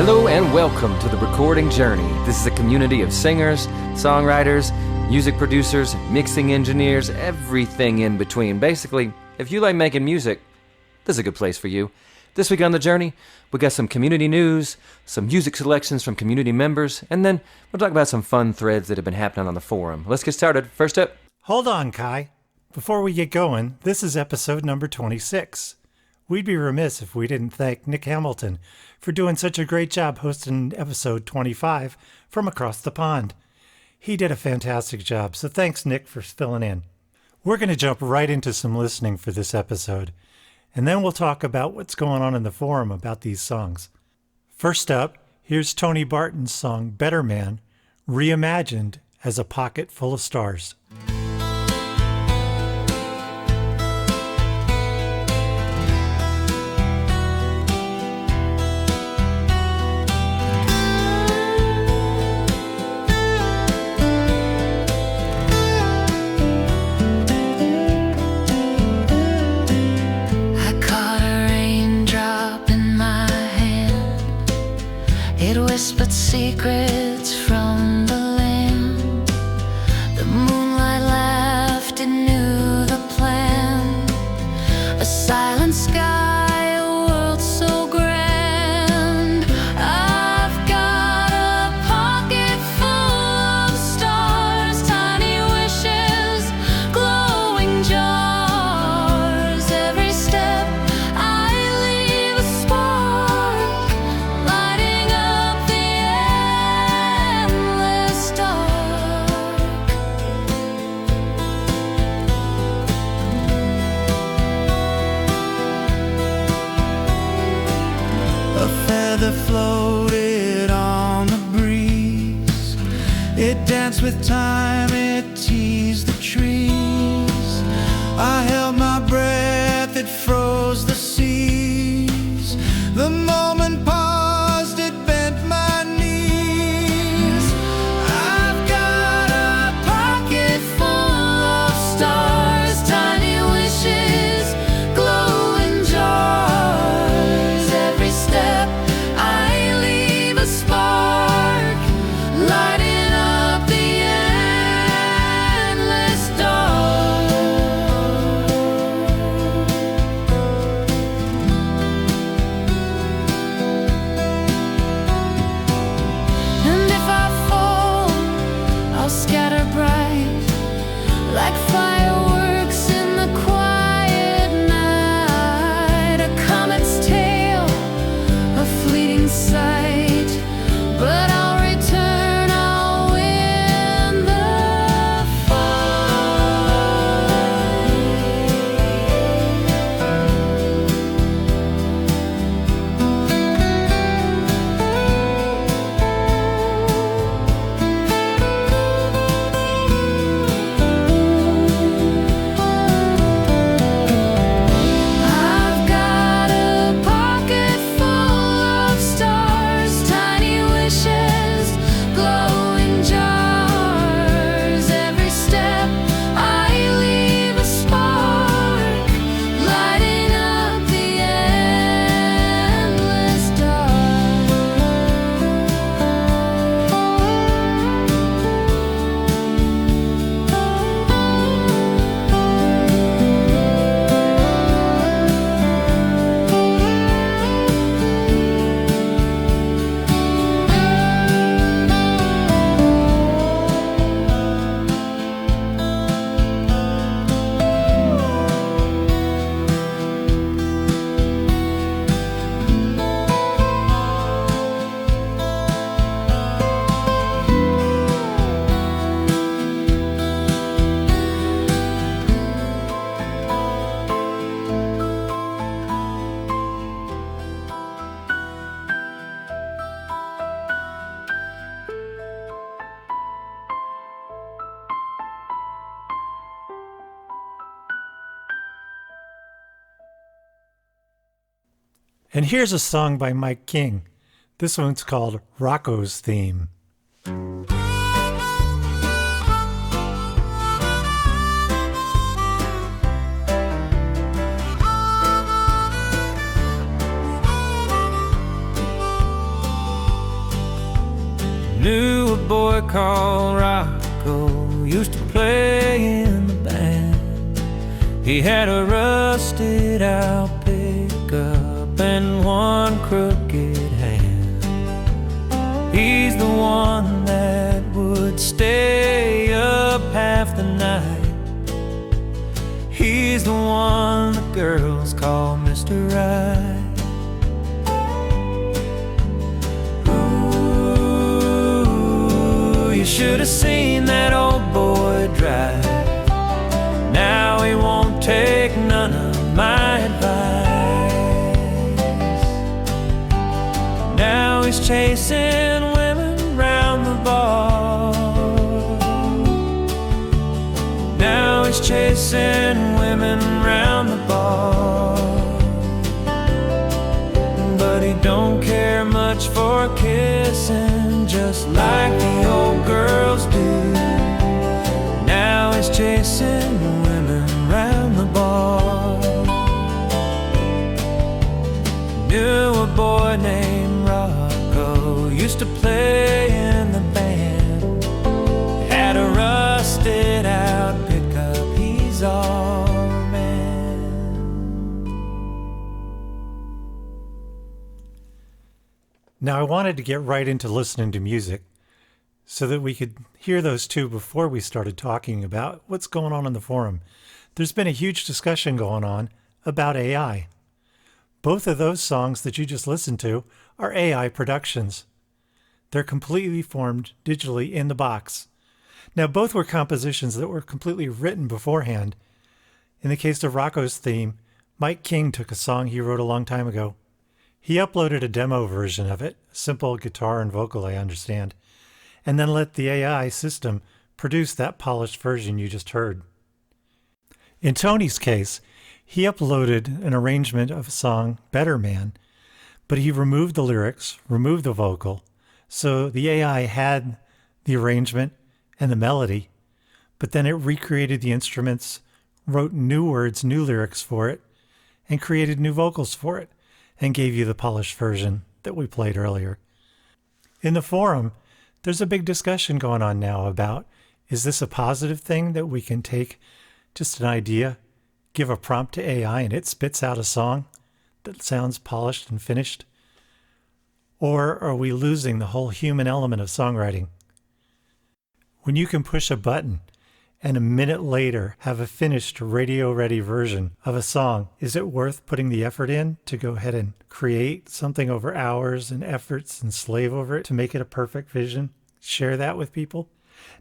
Hello and welcome to The Recording Journey. This is a community of singers, songwriters, music producers, mixing engineers, everything in between. Basically, if you like making music, this is a good place for you. This week on The Journey, we got some community news, some music selections from community members, and then we'll talk about some fun threads that have been happening on the forum. Let's get started. First up. Hold on, Kai. Before we get going, this is episode number 26. We'd be remiss if we didn't thank Nick Hamilton for doing such a great job hosting episode 25 from across the pond. He did a fantastic job, so thanks, Nick, for filling in. We're going to jump right into some listening for this episode, and then we'll talk about what's going on in the forum about these songs. First up, here's Tony Barton's song Better Man, reimagined as A Pocket Full of Stars. Whispered secrets from the land. The moonlight laughed and knew the plan. A silent sky, a world so grand. I've got a pocket full of stars, tiny wishes, glowing jars. Every step I leave a spark, lighting up endless dark. A feather floated on the breeze. It danced with time, it teased the trees. I held my breath, it froze the seas. The moment paused, it bent my knees. I've got a pocket full of stars, tiny wishes, glowing jars. Every step I leave a spark, lighting up the endless dark. And if I fall, I'll scatter bright like fireworks in the quiet night. A comet's tail, a fleeting sight, but I'll return, I'll win the I've got a pocket full of stars, tiny wishes, glowing jars. Every step I leave a spark, lighting up the endless And here's a song by Mike King. This one's called Rocko's Theme. boy called Rocko used to play in the band. He had a rusted out pickup and one crooked hand. He's the one that would stay up half the night. He's the one the girls call Mr. Right. Ooh, you should have seen that old boy drive. Now he won't take none of my advice. Now he's chasing women round the bar. Now he's chasing women round the bar. But he don't care much for kissing, just like the old girls do. Now he's chasing women round the bar. Knew a boy named Rocko used to play in the band. Had a rusted out pickup, he's our man. Now, I wanted to get right into listening to music so that we could hear those two before we started talking about what's going on in the forum. There's been a huge discussion going on about AI. Both of those songs that you just listened to are AI productions. They're completely formed digitally in the box. Now, both were compositions that were completely written beforehand. In the case of Rocko's theme, Mike King took a song he wrote a long time ago. He uploaded a demo version of it, simple guitar and vocal, I understand, and then let the AI system produce that polished version you just heard. In Tony's case, he uploaded an arrangement of a song, Better Man, but he removed the lyrics, removed the vocal, so the AI had the arrangement and the melody, but then it recreated the instruments, wrote new words, new lyrics for it, and created new vocals for it, and gave you the polished version that we played earlier. In the forum, there's a big discussion going on now about, is this a positive thing that we can take just an idea, give a prompt to AI, and it spits out a song that sounds polished and finished? Or are we losing the whole human element of songwriting? When you can push a button and a minute later have a finished radio-ready version of a song, is it worth putting the effort in to go ahead and create something over hours and efforts and slave over it to make it a perfect vision? Share that with people?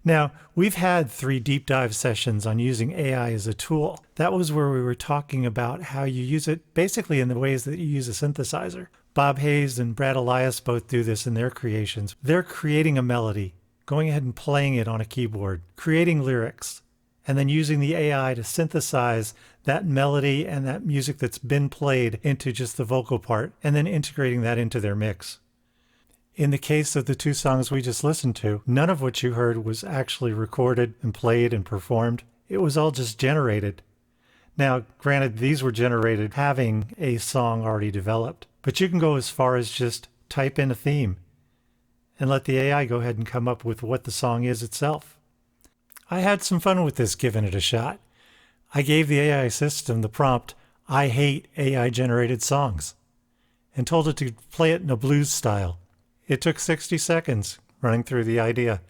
Now, we've had 3 deep dive sessions on using AI as a tool. That was where we were talking about how you use it basically in the ways that you use a synthesizer. Bob Hayes and Brad Elias both do this in their creations. They're creating a melody, going ahead and playing it on a keyboard, creating lyrics, and then using the AI to synthesize that melody and that music that's been played into just the vocal part, and then integrating that into their mix. In the case of the 2 songs we just listened to, none of what you heard was actually recorded and played and performed. It was all just generated. Now, granted, these were generated having a song already developed, but you can go as far as just type in a theme and let the AI go ahead and come up with what the song is itself. I had some fun with this, giving it a shot. I gave the AI system the prompt, "I hate AI-generated songs," and told it to play it in a blues style. It took 60 seconds running through the idea,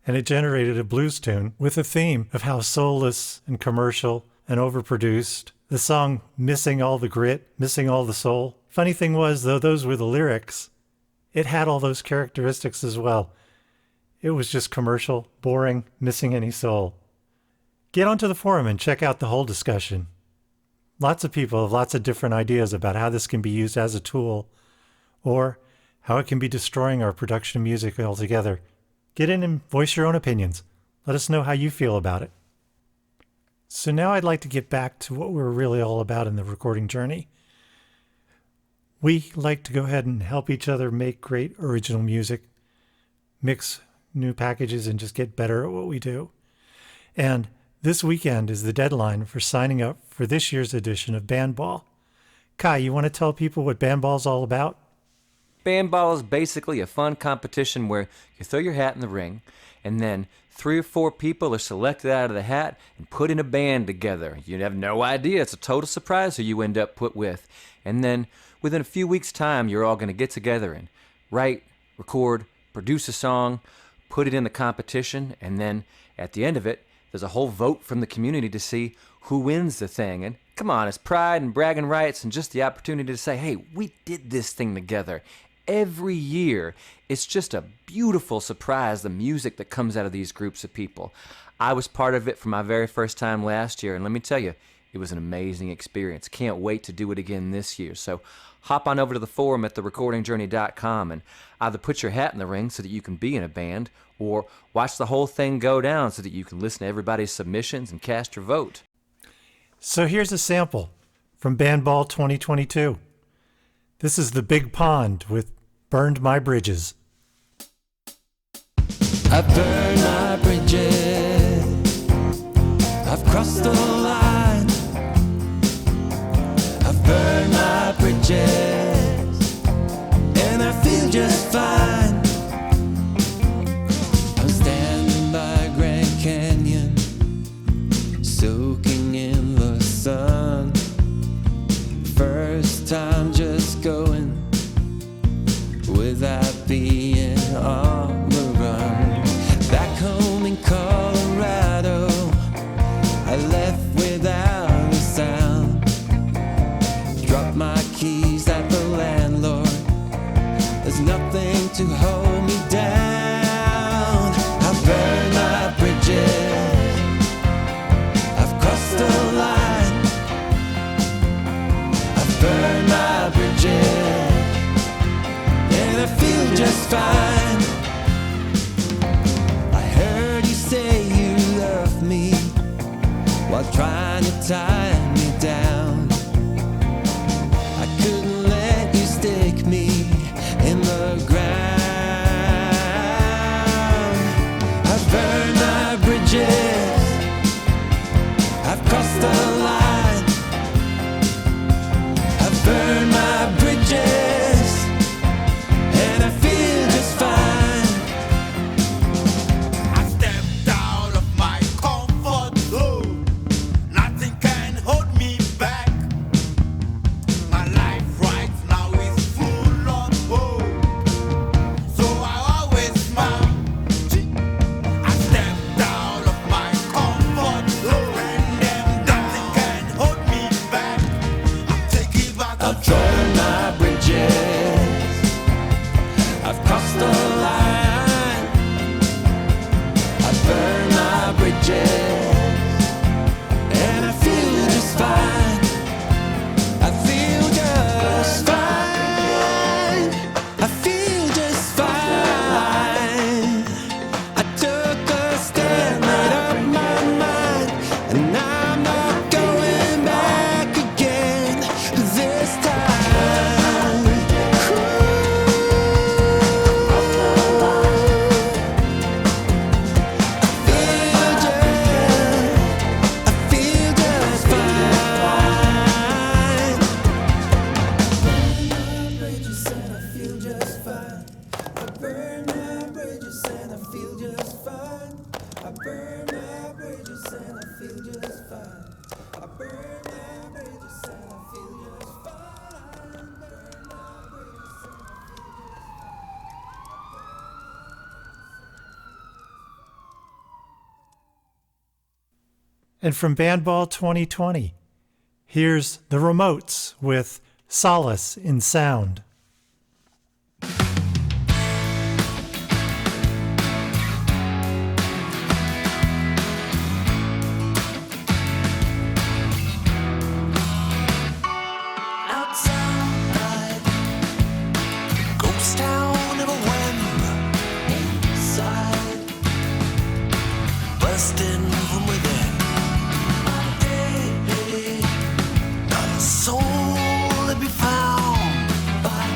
and it generated a blues tune with a theme of how soulless and commercial and overproduced, the song missing all the grit, missing all the soul. Funny thing was, though those were the lyrics, it had all those characteristics as well. It was just commercial, boring, missing any soul. Get onto the forum and check out the whole discussion. Lots of people have lots of different ideas about how this can be used as a tool, or how it can be destroying our production of music altogether. Get in and voice your own opinions. Let us know how you feel about it. So now I'd like to get back to what we're really all about in the recording journey. We like to go ahead and help each other make great original music, mix new packages, and just get better at what we do. And this weekend is the deadline for signing up for this year's edition of Bandball. Kai, you want to tell people what Bandball's all about? Bandball is basically a fun competition where you throw your hat in the ring, and then 3 or 4 people are selected out of the hat and put in a band together. You have no idea. It's a total surprise who you end up put with. And then within a few weeks' time, you're all going to get together and write, record, produce a song, put it in the competition, and then at the end of it, there's a whole vote from the community to see who wins the thing. And come on, it's pride and bragging rights and just the opportunity to say, hey, we did this thing together. Every year, it's just a beautiful surprise, the music that comes out of these groups of people. I was part of it for my very first time last year, and let me tell you, it was an amazing experience. Can't wait to do it again this year. So hop on over to the forum at therecordingjourney.com and either put your hat in the ring so that you can be in a band, or watch the whole thing go down so that you can listen to everybody's submissions and cast your vote. So here's a sample from Bandball 2022. This is The Big Pond with Burned My Bridges. I've burned my bridges, I've crossed the line, I've burned my bridges, and I feel just fine. I'm standing by Grand Canyon, soaking in the sun. First time just going without being on the run. Back home in Colorado, I left without a sound. Dropped my keys at the landlord. There's nothing to hold me down. I've burned my bridges, I've crossed the line, I've burned my bridges, and I feel just fine. I heard you say you love me while trying to tie me down. I couldn't let you stick me in the ground. I've burned my bridges, I've crossed the line, I've burned my bridges, and I feel just fine. I stepped out of my comfort zone. Nothing can hold me back. My life right now is full of hope, so I always smile. I stepped out of my comfort zone, and nothing can hold me back. I'm taking back I've burned my bridges, I've crossed the line, I've burned my bridges, and I feel just fine. I feel just fine. I feel just fine. I took a stand, made up my mind, and I'm not going back again this time. I feel just fine. Bridges and I feel just fine. I burn my bridges and I feel just fine. I burn my bridges and I feel just fine. I burn my bridges and I feel just fine. Burn my bridges and I feel just fine. And from Bandball 2020, here's The Remotes with Solace in Sound. Outside, ghost town of a whim. Inside, busting from within. Not a soul to be found. But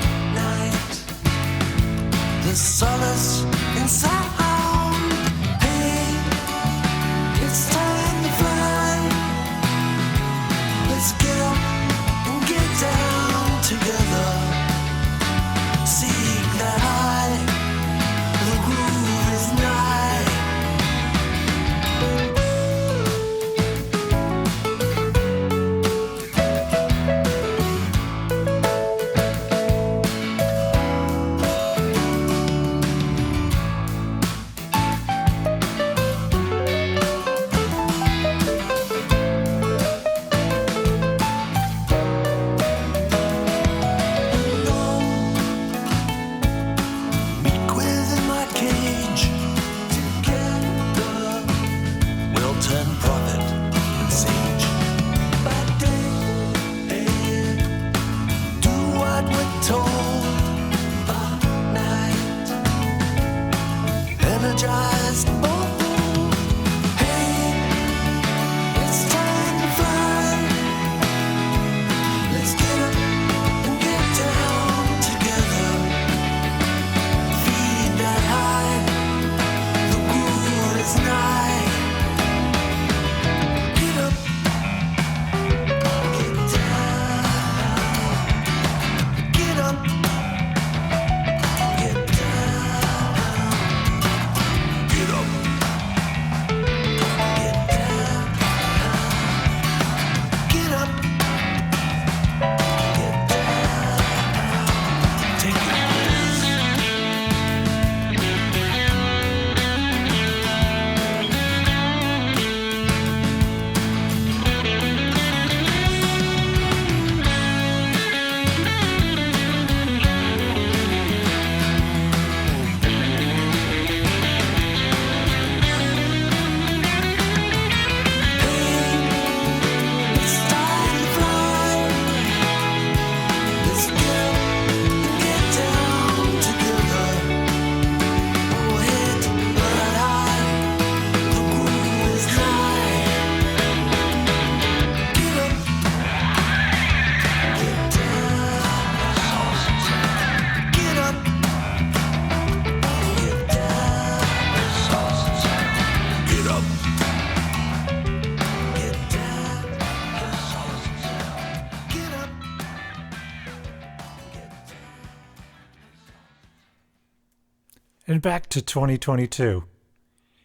And back to 2022.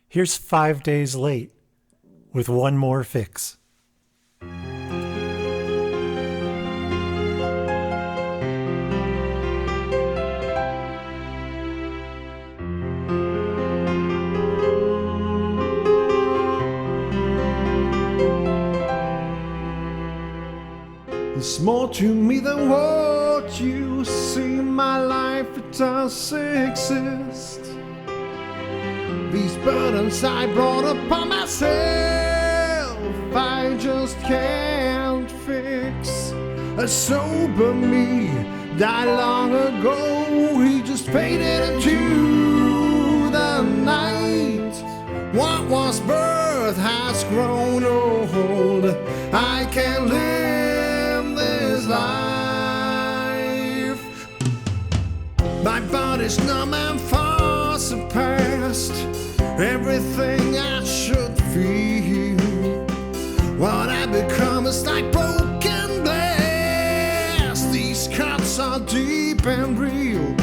Here's 5 Days Late with One More Fix. There's more to me than what you see. My life, it does exist. These burdens I brought upon myself, I just can't fix. A sober me died long ago. He just faded into the night. What was birth has grown old. I can't live this life. My body's numb and far surpassed everything I should feel. What I become is like broken glass. These cuts are deep and real.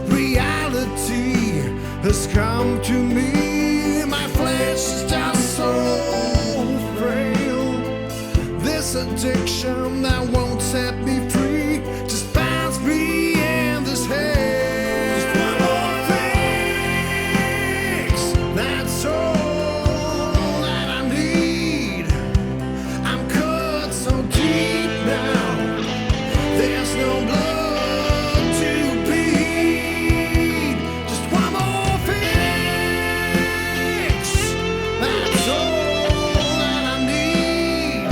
Reality has come to me. My flesh is just so frail. This addiction that won't set me free just binds me in this hell. Just one more fix, that's all that I need. I'm cut so deep now, there's no blood to bleed. Just one more fix, that's all that I need.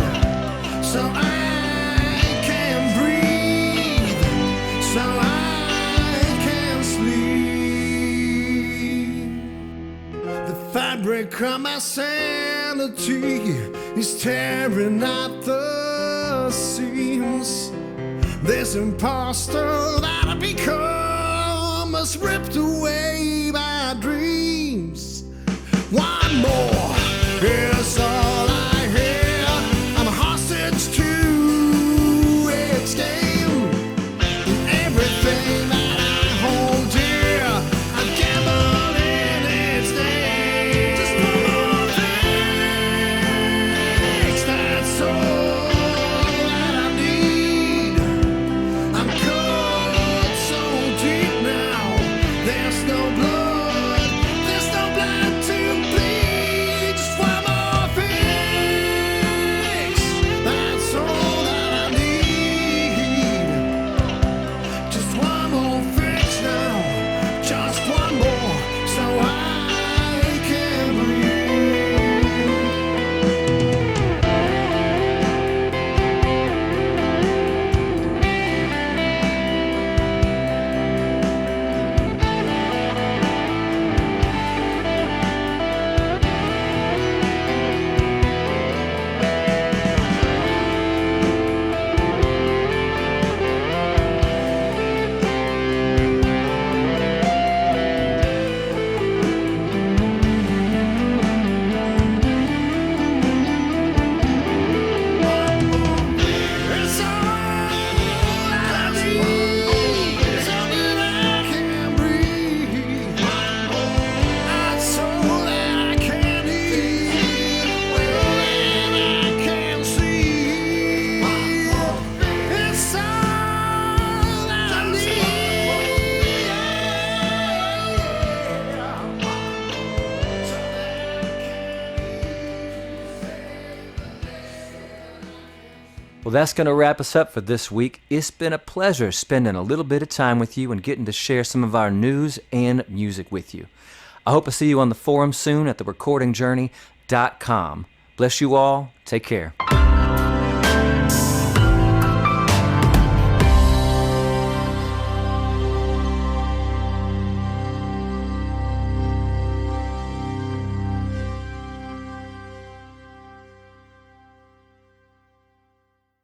So I can breathe, so I can sleep. The fabric of my sanity is tearing at the seams. This imposter that I become has ripped away my dreams. One more is all I hear. I'm a hostage to its game. And everything that I hold dear, I gamble in its name. Just one more fix, that's all that I need. I'm cut so deep now, there's no blood to bleed. Just one more fix, that's all that I need. Just one more fix now, just one more, so I can breathe. It's all that I need, so that I can breathe. That's all that I can eat, well, and I can see. It's all that I Well, that's going to wrap us up for this week. It's been a pleasure spending a little bit of time with you and getting to share some of our news and music with you. I hope to see you on the forum soon at therecordingjourney.com. Bless you all. Take care.